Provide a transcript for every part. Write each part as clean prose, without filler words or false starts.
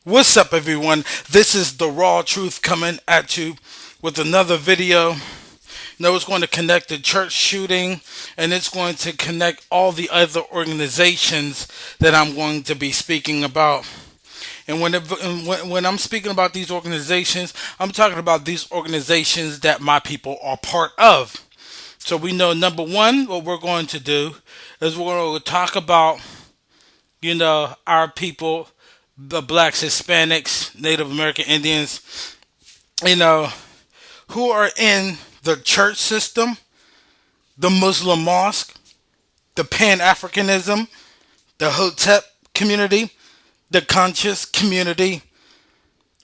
What's up, everyone? This is the Raw Truth coming at you with another video. No, it's going to connect the church shooting and it's going to connect all the other organizations that I'm going to be speaking about. And when I'm speaking about these organizations, I'm talking about these organizations that my people are part of. So we know number one, what we're going to do is we're going to talk about, our people, the blacks, Hispanics, Native American Indians, you know, who are in the church system, the Muslim mosque, the Pan Africanism, the Hotep community, the conscious community,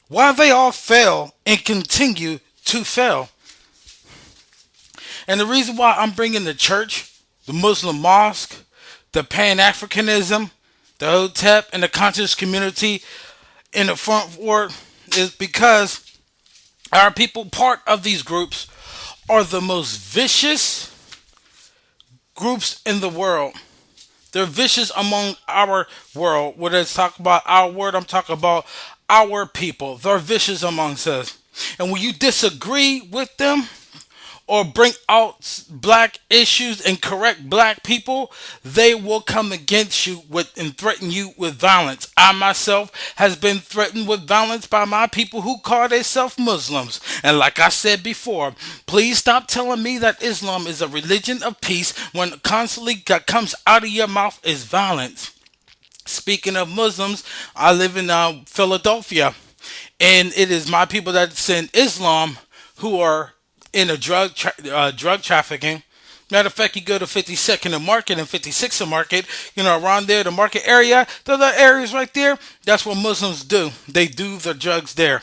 why they all fail and continue to fail. And the reason why I'm bringing the church, the Muslim mosque, the Pan Africanism, the Hotep, and the conscious community in the front word is because our people, part of these groups, are the most vicious groups in the world. They're vicious among our world. When I talk about our word, I'm talking about our people. They're vicious amongst us. And when you disagree with them, or bring out black issues and correct black people, they will come against you with and threaten you with violence. I myself has been threatened with violence by my people who call themselves Muslims. And like I said before, please stop telling me that Islam is a religion of peace when constantly that comes out of your mouth is violence. Speaking of Muslims, I live in Philadelphia, and it is my people that's in Islam who are in a drug trafficking. Matter of fact, you go to 52nd and Market and 56th and Market, around there, the Market area, those are areas right there. That's what Muslims do. They do the drugs there.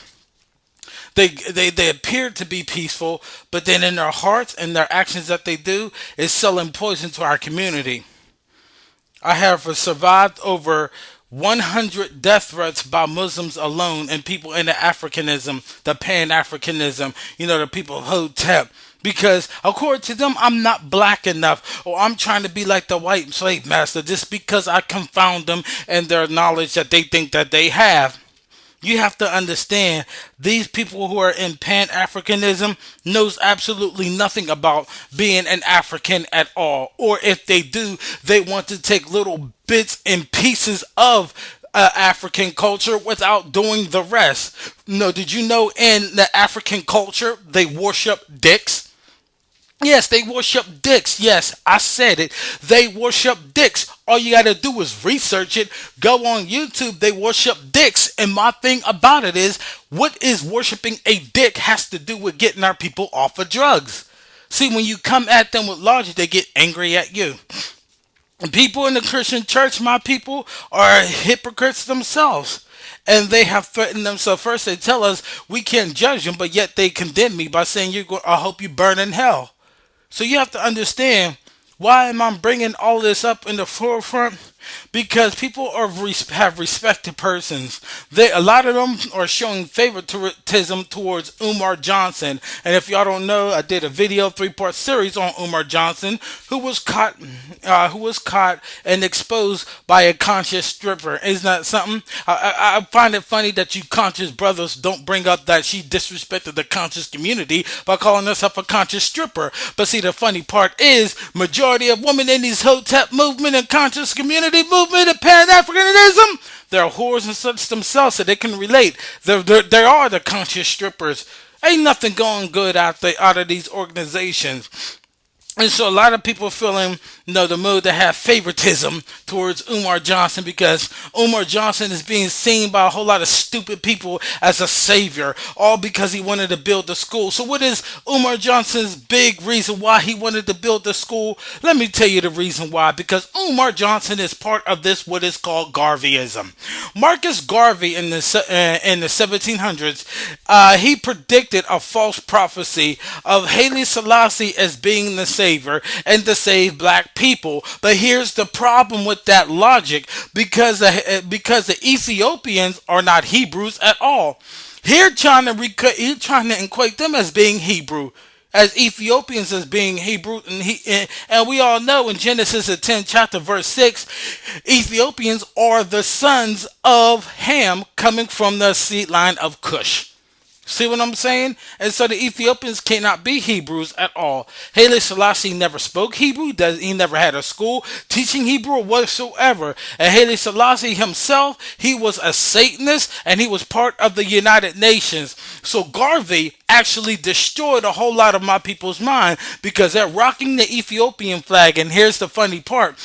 They appear to be peaceful, but then in their hearts and their actions that they do is selling poison to our community. I have survived over 100 death threats by Muslims alone and people in the Africanism, the Pan Africanism, the people of Hotep. Because according to them, I'm not black enough, or I'm trying to be like the white slave master just because I confound them and their knowledge that they think that they have. You have to understand these people who are in Pan-Africanism knows absolutely nothing about being an African at all. Or if they do, they want to take little bits and pieces of African culture without doing the rest. No, did you know in the African culture they worship dicks? Yes, they worship dicks. Yes, I said it. They worship dicks. All you gotta do is research it. Go on YouTube. They worship dicks. And my thing about it is, what is worshiping a dick has to do with getting our people off of drugs. See, when you come at them with logic, they get angry at you. And people in the Christian church, my people, are hypocrites themselves. And they have threatened them. So first they tell us we can't judge them, but yet they condemn me by saying, I hope you burn in hell. So you have to understand, why am I bringing all this up in the forefront? Because people have respected persons. A lot of them are showing favoritism towards Umar Johnson. And if y'all don't know, I did a video 3-part series on Umar Johnson, who was caught and exposed by a conscious stripper. Isn't that something? I find it funny that you conscious brothers don't bring up that she disrespected the conscious community by calling herself a conscious stripper. But see, the funny part is, majority of women in these Hotep movement and conscious community movement and Pan-Africanism, they're whores and such themselves, so they can relate. They are the conscious strippers. Ain't nothing going good out of these organizations. And so a lot of people feeling, the mood to have favoritism towards Umar Johnson because Umar Johnson is being seen by a whole lot of stupid people as a savior, all because he wanted to build the school. So what is Umar Johnson's big reason why he wanted to build the school? Let me tell you the reason why. Because Umar Johnson is part of this, what is called Garveyism. Marcus Garvey in the 1700s, he predicted a false prophecy of Haile Selassie as being the savior and to save black people. But here's the problem with that logic, because the Ethiopians are not Hebrews at all. Here trying to equate them as being Hebrew. as Ethiopians as being Hebrew, and we all know in Genesis the 10th chapter verse 6, Ethiopians are the sons of Ham coming from the seed line of Cush. See what I'm saying? And so the Ethiopians cannot be Hebrews at all. Haile Selassie never spoke Hebrew. He never had a school teaching Hebrew whatsoever. And Haile Selassie himself, he was a Satanist and he was part of the United Nations. So Garvey actually destroyed a whole lot of my people's mind because they're rocking the Ethiopian flag. And here's the funny part.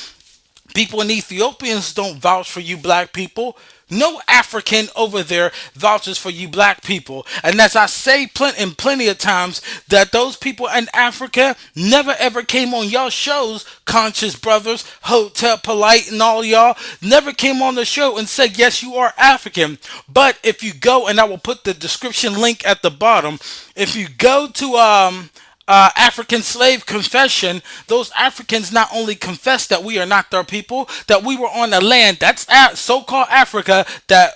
People in Ethiopians don't vouch for you black people. No African over there vouches for you black people. And as I say plenty of times, that those people in Africa never ever came on y'all shows, Conscious Brothers, Hotel Polite, and all y'all, never came on the show and said, yes, you are African. But if you go, and I will put the description link at the bottom, if you go to African slave confession, those Africans not only confessed that we are not their people, that we were on a land that's so-called Africa that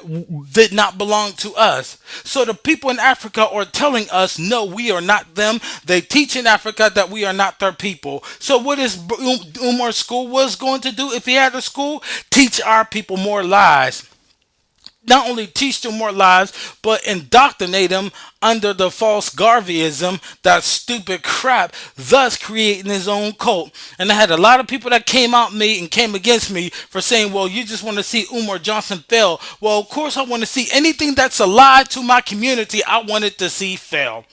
did not belong to us. So the people in Africa are telling us, no, we are not them. They teach in Africa that we are not their people. So what is Umar School was going to do if he had a school? Teach our people more lies. Not only teach them more lies, but indoctrinate them under the false Garveyism, that stupid crap, thus creating his own cult. And I had a lot of people that came out me and came against me for saying, well, you just want to see Umar Johnson fail. Well, of course I want to see anything that's a lie to my community, I wanted to see fail.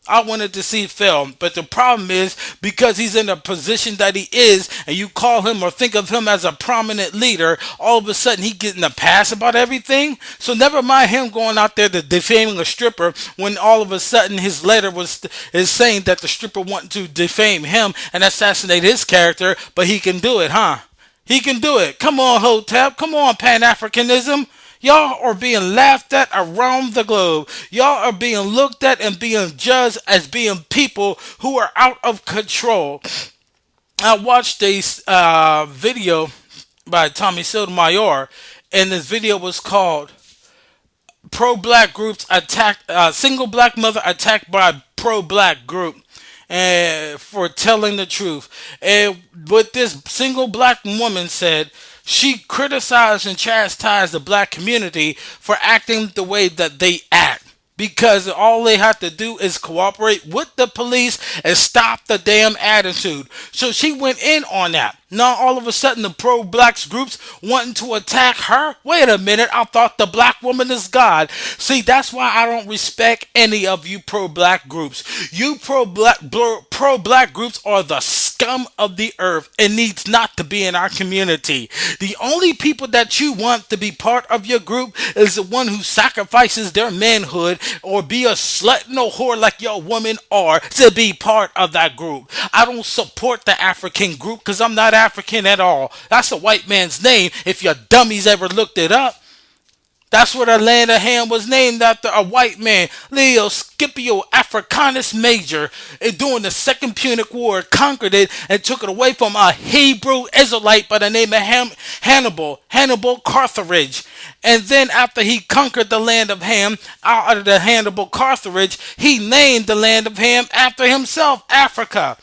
I wanted to see film, but the problem is because he's in a position that he is, and you call him or think of him as a prominent leader, all of a sudden he getting a pass about everything. So never mind him going out there to defaming a stripper when all of a sudden his letter is saying that the stripper wanted to defame him and assassinate his character, but he can do it, huh? He can do it. Come on, Hotep. Come on, Pan-Africanism. Y'all are being laughed at around the globe. Y'all are being looked at and being judged as being people who are out of control. I watched a video by Tommy Sotomayor, and this video was called Pro-Black Groups Attacked, Single Black Mother Attacked by Pro-Black Group. And for telling the truth. And what this single black woman said, she criticized and chastised the black community for acting the way that they act. Because all they have to do is cooperate with the police and stop the damn attitude. So she went in on that. Now all of a sudden the pro-blacks groups wanting to attack her? Wait a minute, I thought the black woman is God. See, that's why I don't respect any of you pro-black groups. You pro-black groups are the scum of the earth and needs not to be in our community. The only people that you want to be part of your group is the one who sacrifices their manhood or be a slut and a whore like your woman are to be part of that group. I don't support the African group because I'm not African at all. That's a white man's name if your dummies ever looked it up. That's where the land of Ham was named after a white man, Leo Scipio Africanus Major, and during the Second Punic War conquered it and took it away from a Hebrew Israelite by the name of Hannibal Carthage. And then after he conquered the land of Ham out of the Hannibal Carthage, he named the land of Ham after himself, Africa.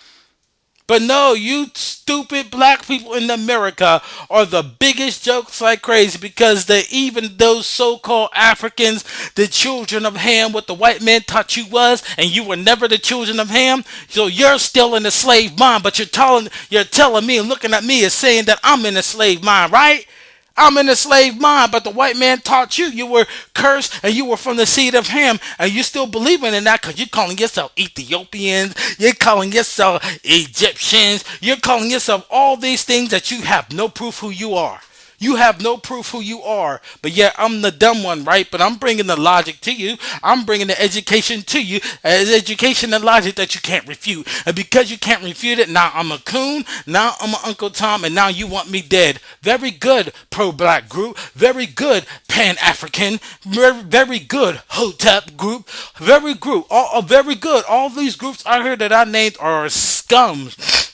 But no, you stupid black people in America are the biggest jokes like crazy because even those so-called Africans, the children of Ham, what the white man taught you was, and you were never the children of Ham, so you're still in the slave mind, but you're telling me and looking at me as saying that I'm in the slave mind, right? I'm in the slave mind, but the white man taught you were cursed and you were from the seed of Ham, and you still believing in that because you're calling yourself Ethiopians, you're calling yourself Egyptians, you're calling yourself all these things that you have no proof who you are. You have no proof who you are, but yet I'm the dumb one, right? But I'm bringing the logic to you. I'm bringing the education to you, education and logic that you can't refute. And because you can't refute it, now I'm a coon, now I'm an Uncle Tom, and now you want me dead. Very good, pro-black group. Very good, Pan-African. Very good, Hotep group. Very good. All these groups out here that I named are scums.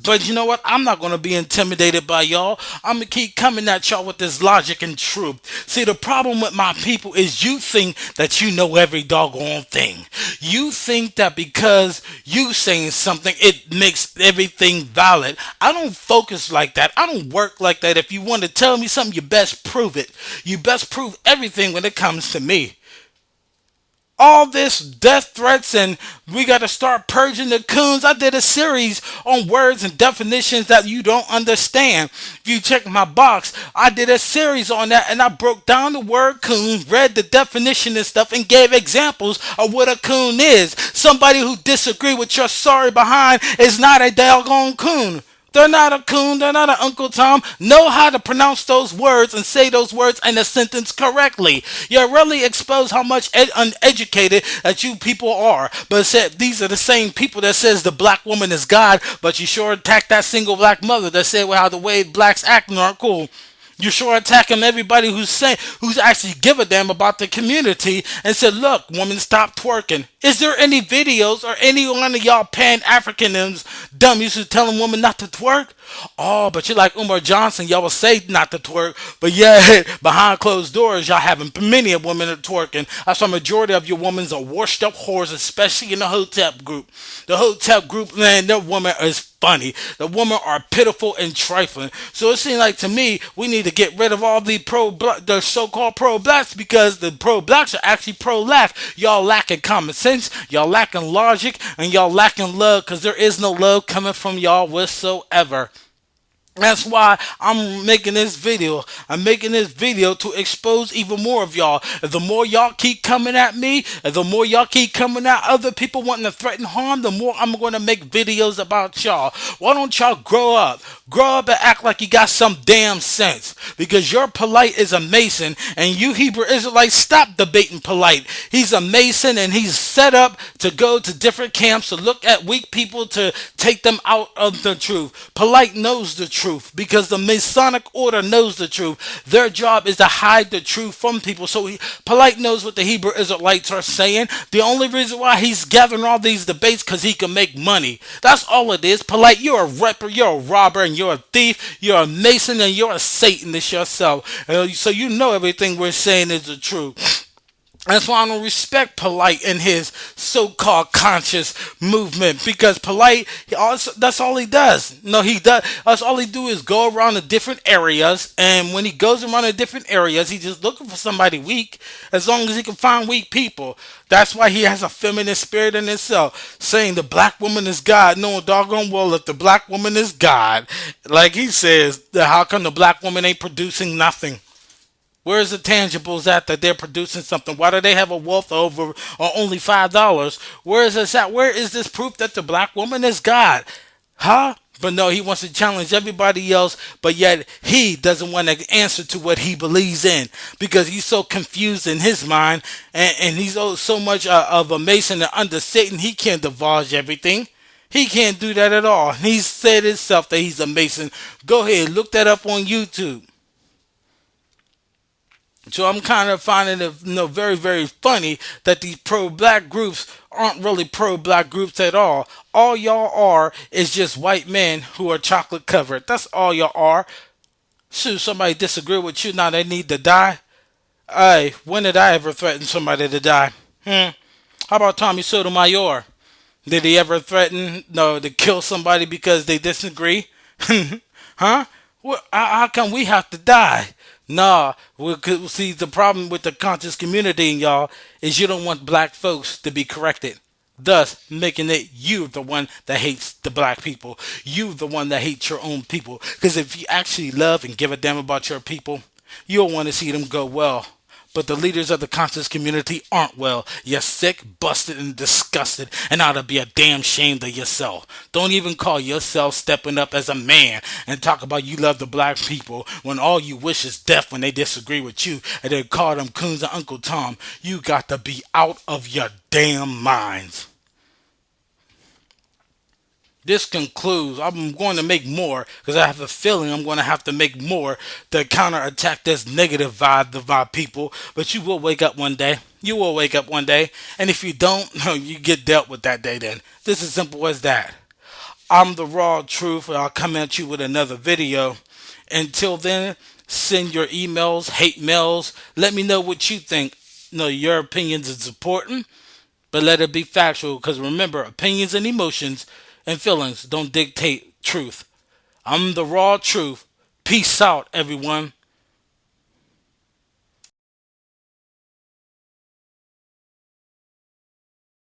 But you know what? I'm not going to be intimidated by y'all. I'm going to keep coming at y'all with this logic and truth. See, the problem with my people is you think that you know every doggone thing. You think that because you saying something, it makes everything valid. I don't focus like that. I don't work like that. If you want to tell me something, you best prove it. You best prove everything when it comes to me. All this death threats and we got to start purging the coons. I did a series on words and definitions that you don't understand. If you check my box, I did a series on that and I broke down the word coon, read the definition and stuff, and gave examples of what a coon is. Somebody who disagree with your sorry behind is not a doggone coon. They're not a coon. They're not an Uncle Tom. Know how to pronounce those words and say those words in a sentence correctly. You really expose how much uneducated that you people are. But said these are the same people that says the black woman is God, but you sure attack that single black mother that said well, how the way blacks acting aren't cool. You're sure attacking everybody who's actually give a damn about the community and said, look, woman, stop twerking. Is there any videos or any one of y'all Pan-Africans dummies who telling women not to twerk? Oh, but you're like Umar Johnson. Y'all will say not to twerk, but yeah, behind closed doors, y'all having many of women that twerking. That's why majority of your women are washed up whores, especially in the Hotep group. The Hotep group, man, their women is funny. The women are pitiful and trifling. So it seems like to me, we need to get rid of all the so-called pro-blacks because the pro-blacks are actually pro-lack. Y'all lacking common sense, y'all lacking logic, and y'all lacking love because there is no love coming from y'all whatsoever. That's why I'm making this video. I'm making this video to expose even more of y'all. The more y'all keep coming at me, and the more y'all keep coming at other people wanting to threaten harm, the more I'm going to make videos about y'all. Why don't y'all grow up? Grow up and act like you got some damn sense. Because your polite is a Mason, and you Hebrew Israelites, stop debating polite. He's a Mason, and he's set up to go to different camps to look at weak people to take them out of the truth. Polite knows the truth because the Masonic order knows the truth. Their job is to hide the truth from people. So Polite knows what the Hebrew Israelites are saying. The only reason why he's gathering all these debates because he can make money. That's all it is. Polite, you're a rapper, you're a robber, and you're a thief, you're a Mason, and you're a Satanist yourself. So you know everything we're saying is the truth. That's why I don't respect Polite and his so-called conscious movement because Polite, that's all he does. No, he does. That's all he do is go around to different areas, and when he goes around to different areas, he's just looking for somebody weak. As long as he can find weak people, that's why he has a feminist spirit in himself, saying the black woman is God. No doggone well, if the black woman is God, like he says, how come the black woman ain't producing nothing? Where's the tangibles at that they're producing something? Why do they have a wealth over or only $5? Where is this at? Where is this proof that the black woman is God? Huh? But no, he wants to challenge everybody else, but yet he doesn't want to answer to what he believes in because he's so confused in his mind and he's so much of a Mason and under Satan, he can't divulge everything. He can't do that at all. He said himself that he's a Mason. Go ahead, look that up on YouTube. So I'm kind of finding it very, very funny that these pro-black groups aren't really pro-black groups at all. All y'all are is just white men who are chocolate covered. That's all y'all are. Shoot, somebody disagree with you, now they need to die? Hey, when did I ever threaten somebody to die? How about Tommy Sotomayor? Did he ever threaten to kill somebody because they disagree? Huh? How come we have to die? Nah, see, the problem with the conscious community, y'all, is you don't want black folks to be corrected. Thus, making it you the one that hates the black people. You the one that hates your own people. Because if you actually love and give a damn about your people, you'll want to see them go well. But the leaders of the conscious community aren't well. You're sick, busted, and disgusted, and ought to be a damn ashamed of yourself. Don't even call yourself stepping up as a man and talk about you love the black people when all you wish is death when they disagree with you and they call them coons and Uncle Tom. You got to be out of your damn minds. This concludes. I'm going to make more because I have a feeling I'm going to have to make more to counterattack this negative vibe of our people. But you will wake up one day. You will wake up one day. And if you don't, you get dealt with that day then. This is simple as that. I'm the raw truth, and I'll come at you with another video. Until then, send your emails, hate mails. Let me know what you think. Your opinions is important, but let it be factual. Because remember, opinions and emotions and feelings don't dictate truth. I'm the raw truth. Peace out, everyone.